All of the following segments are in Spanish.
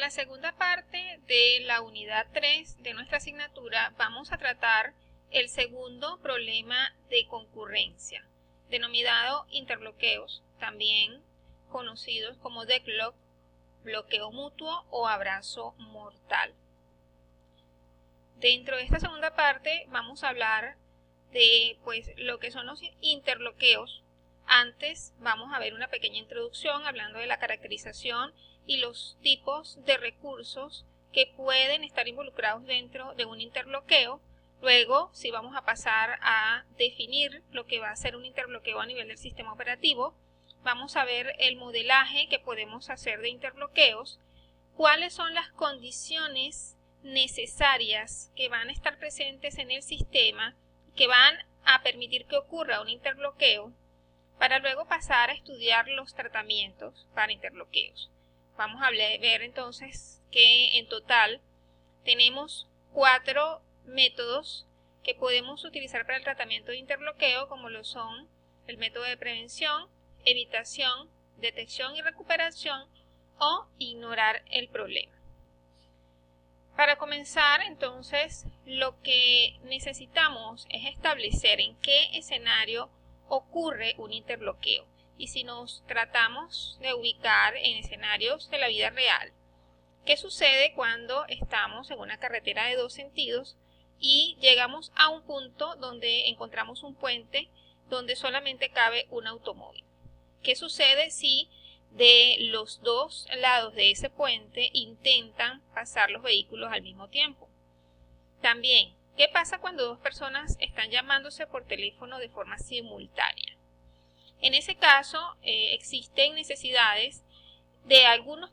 la segunda parte de la unidad 3 de nuestra asignatura vamos a tratar el segundo problema de concurrencia, denominado interbloqueos, también conocidos como deadlock, bloqueo mutuo o abrazo mortal. Dentro de esta segunda parte vamos a hablar de lo que son los interbloqueos. Antes vamos a ver una pequeña introducción hablando de la caracterización y los tipos de recursos que pueden estar involucrados dentro de un interbloqueo. Luego, sí vamos a pasar a definir lo que va a ser un interbloqueo a nivel del sistema operativo. Vamos a ver el modelaje que podemos hacer de interbloqueos, cuáles son las condiciones necesarias que van a estar presentes en el sistema, que van a permitir que ocurra un interbloqueo, para luego pasar a estudiar los tratamientos para interbloqueos. Vamos a ver entonces que en total tenemos 4 métodos que podemos utilizar para el tratamiento de interbloqueo, como lo son el método de prevención, evitación, detección y recuperación o ignorar el problema. Para comenzar, entonces, lo que necesitamos es establecer en qué escenario ocurre un interbloqueo. Y si nos tratamos de ubicar en escenarios de la vida real, ¿qué sucede cuando estamos en una carretera de 2 sentidos y llegamos a un punto donde encontramos un puente donde solamente cabe un automóvil? ¿Qué sucede si de los 2 lados de ese puente intentan pasar los vehículos al mismo tiempo? También, ¿qué pasa cuando 2 personas están llamándose por teléfono de forma simultánea? En ese caso, existen necesidades de algunos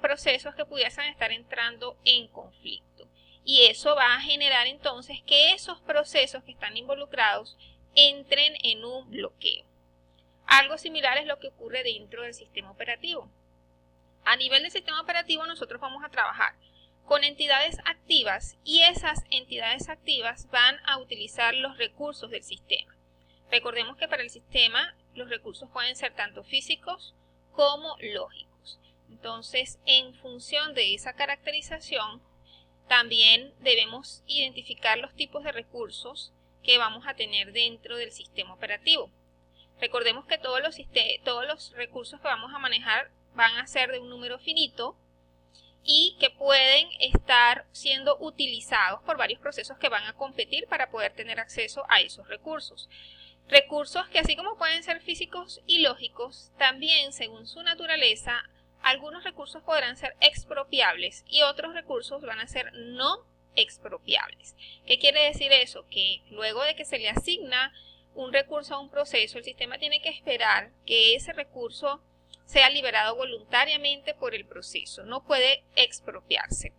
procesos que pudiesen estar entrando en conflicto. Y eso va a generar entonces que esos procesos que están involucrados entren en un bloqueo. Algo similar es lo que ocurre dentro del sistema operativo. A nivel del sistema operativo nosotros vamos a trabajar con entidades activas y esas entidades activas van a utilizar los recursos del sistema. Recordemos que para el sistema los recursos pueden ser tanto físicos como lógicos. Entonces, en función de esa caracterización, también debemos identificar los tipos de recursos que vamos a tener dentro del sistema operativo. Recordemos que todos los recursos que vamos a manejar van a ser de un número finito y que pueden estar siendo utilizados por varios procesos que van a competir para poder tener acceso a esos recursos. Recursos que, así como pueden ser físicos y lógicos, también según su naturaleza, algunos recursos podrán ser expropiables y otros recursos van a ser no expropiables. ¿Qué quiere decir eso? Que luego de que se le asigna un recurso a un proceso, el sistema tiene que esperar que ese recurso sea liberado voluntariamente por el proceso, no puede expropiarse.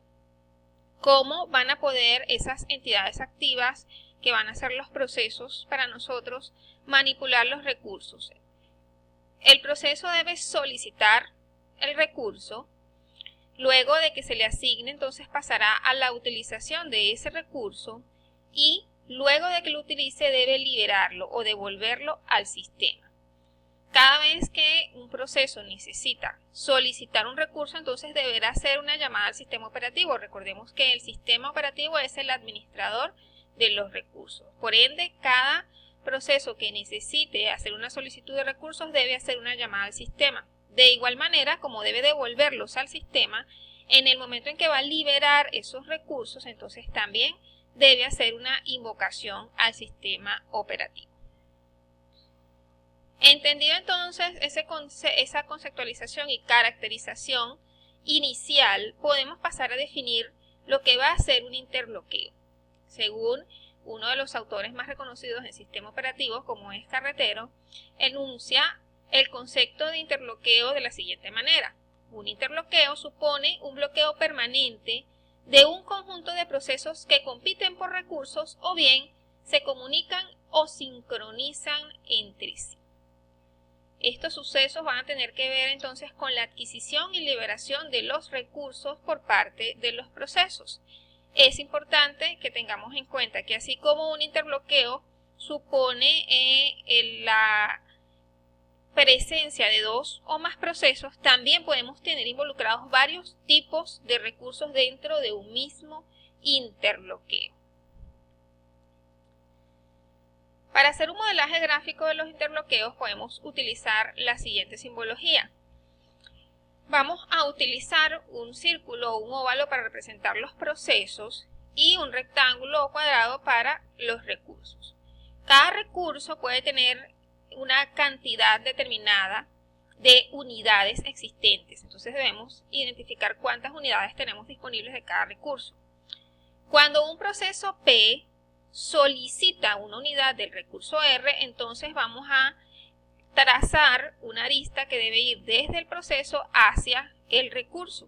¿Cómo van a poder esas entidades activas que van a ser los procesos para nosotros manipular los recursos? El proceso debe solicitar el recurso, luego de que se le asigne entonces pasará a la utilización de ese recurso y luego de que lo utilice debe liberarlo o devolverlo al sistema. Cada vez que un proceso necesita solicitar un recurso, entonces deberá hacer una llamada al sistema operativo. Recordemos que el sistema operativo es el administrador de los recursos. Por ende, cada proceso que necesite hacer una solicitud de recursos debe hacer una llamada al sistema. De igual manera, como debe devolverlos al sistema, en el momento en que va a liberar esos recursos, entonces también debe hacer una invocación al sistema operativo. Entendido entonces esa conceptualización y caracterización inicial, podemos pasar a definir lo que va a ser un interbloqueo. Según uno de los autores más reconocidos en sistema operativo, como es Carretero, enuncia el concepto de interbloqueo de la siguiente manera. Un interbloqueo supone un bloqueo permanente de un conjunto de procesos que compiten por recursos o bien se comunican o sincronizan entre sí. Estos sucesos van a tener que ver entonces con la adquisición y liberación de los recursos por parte de los procesos. Es importante que tengamos en cuenta que así como un interbloqueo supone la presencia de dos o más procesos, también podemos tener involucrados varios tipos de recursos dentro de un mismo interloqueo. Para hacer un modelaje gráfico de los interloqueos podemos utilizar la siguiente simbología. Vamos a utilizar un círculo o un óvalo para representar los procesos y un rectángulo o cuadrado para los recursos. Cada recurso puede tener una cantidad determinada de unidades existentes. Entonces debemos identificar cuántas unidades tenemos disponibles de cada recurso. Cuando un proceso P solicita una unidad del recurso R, entonces vamos a trazar una arista que debe ir desde el proceso hacia el recurso.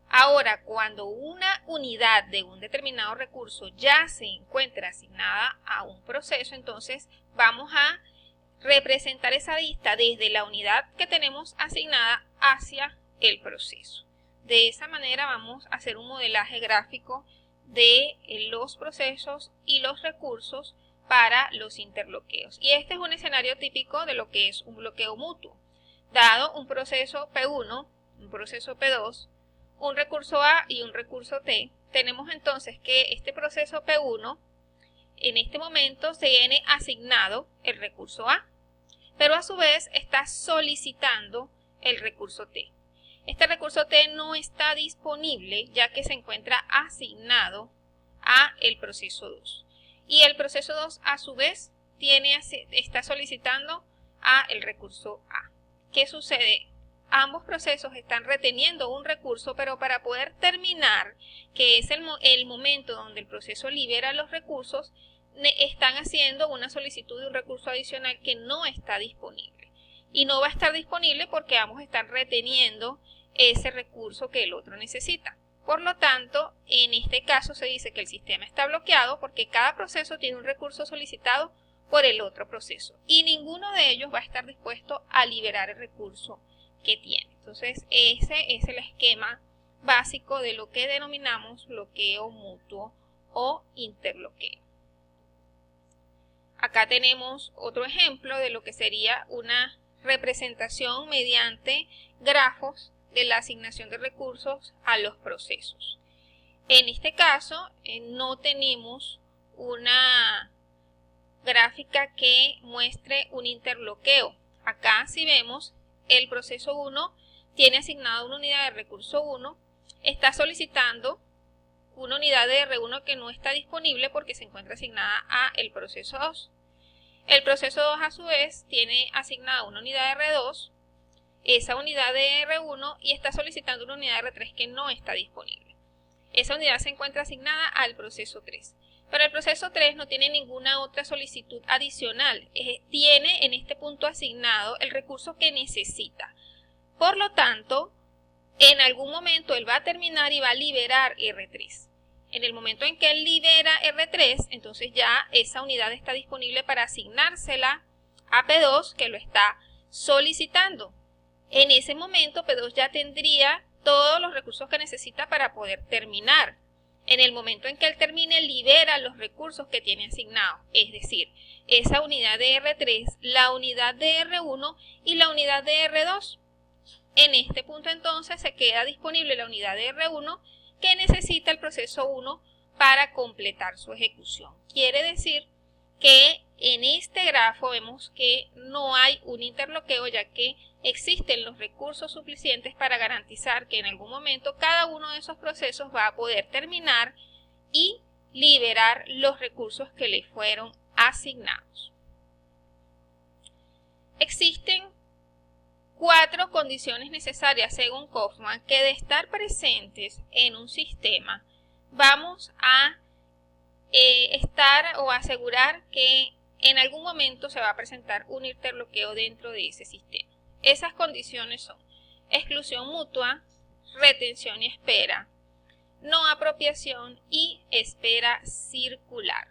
Ahora, cuando una unidad de un determinado recurso ya se encuentra asignada a un proceso, entonces vamos a representar esa arista desde la unidad que tenemos asignada hacia el proceso. De esa manera vamos a hacer un modelaje gráfico de los procesos y los recursos para los interloqueos. Y este es un escenario típico de lo que es un bloqueo mutuo. Dado un proceso P1, un proceso P2, un recurso A y un recurso T, tenemos entonces que este proceso P1 en este momento se tiene asignado el recurso A, pero a su vez está solicitando el recurso T. Este recurso T no está disponible ya que se encuentra asignado a el proceso 2. Y el proceso 2 a su vez está solicitando a el recurso A. ¿Qué sucede? Ambos procesos están reteniendo un recurso, pero para poder terminar, que es el momento donde el proceso libera los recursos, están haciendo una solicitud de un recurso adicional que no está disponible. Y no va a estar disponible porque ambos están reteniendo ese recurso que el otro necesita. Por lo tanto, en este caso se dice que el sistema está bloqueado porque cada proceso tiene un recurso solicitado por el otro proceso y ninguno de ellos va a estar dispuesto a liberar el recurso que tiene. Entonces, ese es el esquema básico de lo que denominamos bloqueo mutuo o interloqueo. Acá tenemos otro ejemplo de lo que sería una representación mediante grafos de la asignación de recursos a los procesos. En este caso, no tenemos una gráfica que muestre un interloqueo. Acá si vemos, el proceso 1 tiene asignada una unidad de recurso 1, está solicitando una unidad de R1 que no está disponible porque se encuentra asignada a el proceso 2. El proceso 2 a su vez tiene asignada una unidad de R2, esa unidad de R1 y está solicitando una unidad de R3 que no está disponible. Esa unidad se encuentra asignada al proceso 3. Pero el proceso 3 no tiene ninguna otra solicitud adicional. Tiene en este punto asignado el recurso que necesita. Por lo tanto, en algún momento él va a terminar y va a liberar R3. En el momento en que él libera R3, entonces ya esa unidad está disponible para asignársela a P2 que lo está solicitando. En ese momento P2 ya tendría todos los recursos que necesita para poder terminar. En el momento en que él termine, libera los recursos que tiene asignados, es decir, esa unidad de R3, la unidad de R1 y la unidad de R2. En este punto entonces se queda disponible la unidad de R1 que necesita el proceso 1 para completar su ejecución. Quiere decir que en este grafo vemos que no hay un interloqueo ya que existen los recursos suficientes para garantizar que en algún momento cada uno de esos procesos va a poder terminar y liberar los recursos que le fueron asignados. Existen 4 condiciones necesarias según Kaufman que de estar presentes en un sistema vamos a estar o asegurar que en algún momento se va a presentar un interloqueo dentro de ese sistema. Esas condiciones son exclusión mutua, retención y espera, no apropiación y espera circular.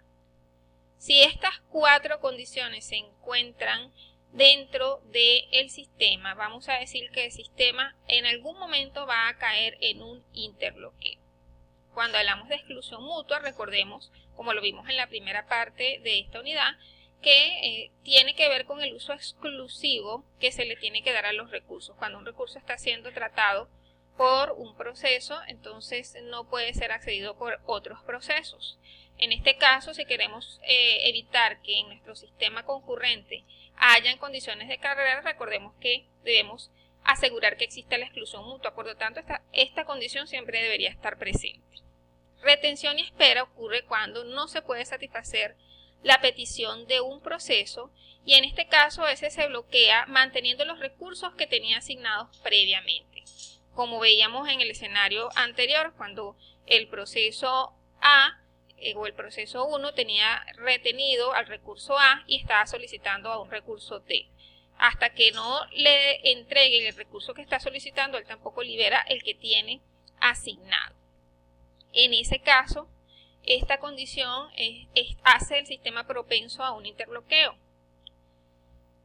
Si estas 4 condiciones se encuentran dentro del sistema, vamos a decir que el sistema en algún momento va a caer en un interloqueo. Cuando hablamos de exclusión mutua, recordemos, como lo vimos en la primera parte de esta unidad, que tiene que ver con el uso exclusivo que se le tiene que dar a los recursos. Cuando un recurso está siendo tratado por un proceso, entonces no puede ser accedido por otros procesos. En este caso, si queremos evitar que en nuestro sistema concurrente hayan condiciones de carrera, recordemos que debemos asegurar que exista la exclusión mutua. Por lo tanto, esta condición siempre debería estar presente. Retención y espera ocurre cuando no se puede satisfacer la petición de un proceso y en este caso ese se bloquea manteniendo los recursos que tenía asignados previamente. Como veíamos en el escenario anterior, cuando el proceso A o el proceso 1 tenía retenido al recurso A y estaba solicitando a un recurso D. Hasta que no le entregue el recurso que está solicitando, él tampoco libera el que tiene asignado. En ese caso, esta condición hace el sistema propenso a un interbloqueo.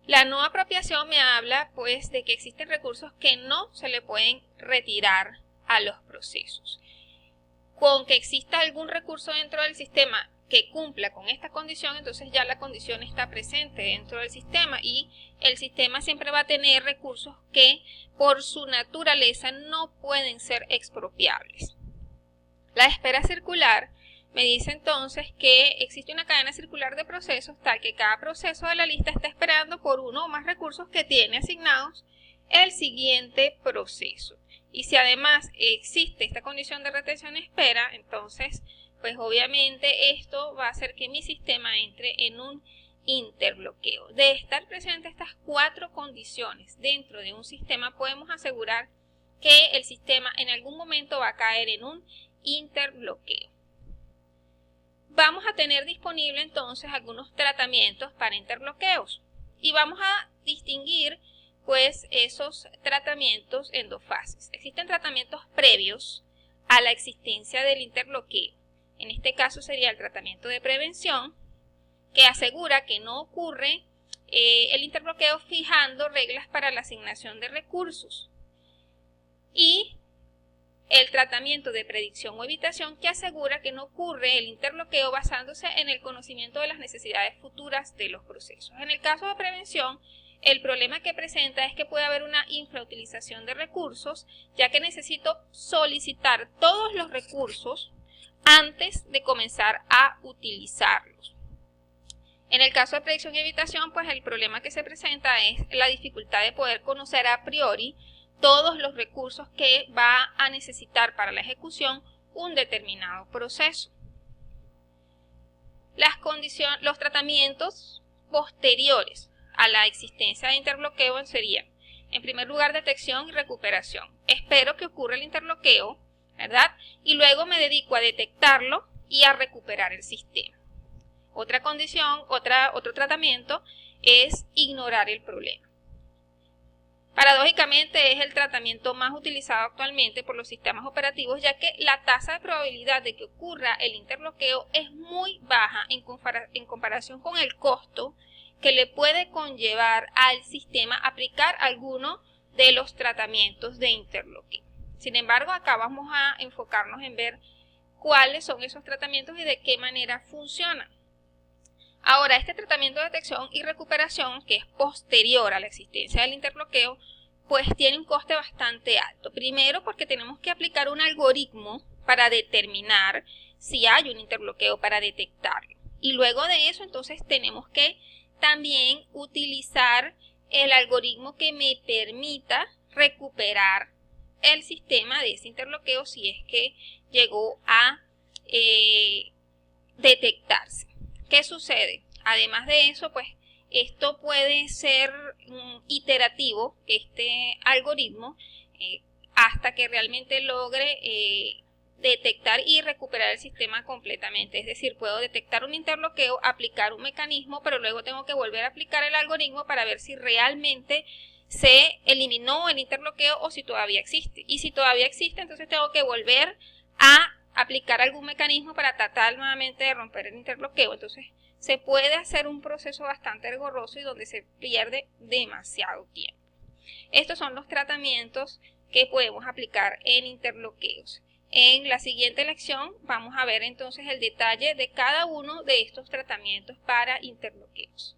La no apropiación me habla pues de que existen recursos que no se le pueden retirar a los procesos. Con que exista algún recurso dentro del sistema que cumpla con esta condición, entonces ya la condición está presente dentro del sistema y el sistema siempre va a tener recursos que por su naturaleza no pueden ser expropiables. La espera circular me dice entonces que existe una cadena circular de procesos tal que cada proceso de la lista está esperando por uno o más recursos que tiene asignados el siguiente proceso. Y si además existe esta condición de retención y espera, entonces pues obviamente esto va a hacer que mi sistema entre en un interbloqueo. De estar presentes estas 4 condiciones dentro de un sistema, podemos asegurar que el sistema en algún momento va a caer en un interbloqueo. Vamos a tener disponible entonces algunos tratamientos para interbloqueos y vamos a distinguir pues esos tratamientos en 2 fases. Existen tratamientos previos a la existencia del interbloqueo. En este caso sería el tratamiento de prevención, que asegura que no ocurre el interbloqueo fijando reglas para la asignación de recursos. Y el tratamiento de predicción o evitación, que asegura que no ocurre el interbloqueo basándose en el conocimiento de las necesidades futuras de los procesos. En el caso de prevención, el problema que presenta es que puede haber una infrautilización de recursos, ya que necesito solicitar todos los recursos antes de comenzar a utilizarlos. En el caso de predicción y evitación, pues el problema que se presenta es la dificultad de poder conocer a priori todos los recursos que va a necesitar para la ejecución un determinado proceso. Los tratamientos posteriores a la existencia de interbloqueo serían, en primer lugar, detección y recuperación. Espero que ocurra el interbloqueo, ¿verdad? Y luego me dedico a detectarlo y a recuperar el sistema. Otra condición, otro tratamiento es ignorar el problema. Paradójicamente es el tratamiento más utilizado actualmente por los sistemas operativos, ya que la tasa de probabilidad de que ocurra el interbloqueo es muy baja en comparación con el costo que le puede conllevar al sistema aplicar alguno de los tratamientos de interbloqueo. Sin embargo, acá vamos a enfocarnos en ver cuáles son esos tratamientos y de qué manera funcionan. Ahora, este tratamiento de detección y recuperación, que es posterior a la existencia del interbloqueo, pues tiene un coste bastante alto. Primero, porque tenemos que aplicar un algoritmo para determinar si hay un interbloqueo, para detectarlo. Y luego de eso, entonces, tenemos que también utilizar el algoritmo que me permita recuperar el sistema de ese interbloqueo si es que llegó a detectarse. ¿Qué sucede? Además de eso, pues esto puede ser iterativo, este algoritmo, hasta que realmente logre detectar y recuperar el sistema completamente. Es decir, puedo detectar un interbloqueo, aplicar un mecanismo, pero luego tengo que volver a aplicar el algoritmo para ver si realmente se eliminó el interbloqueo o si todavía existe. Y si todavía existe, entonces tengo que volver a aplicar algún mecanismo para tratar nuevamente de romper el interbloqueo. Entonces se puede hacer un proceso bastante engorroso y donde se pierde demasiado tiempo. Estos son los tratamientos que podemos aplicar en interbloqueos. En la siguiente lección vamos a ver entonces el detalle de cada uno de estos tratamientos para interloqueos.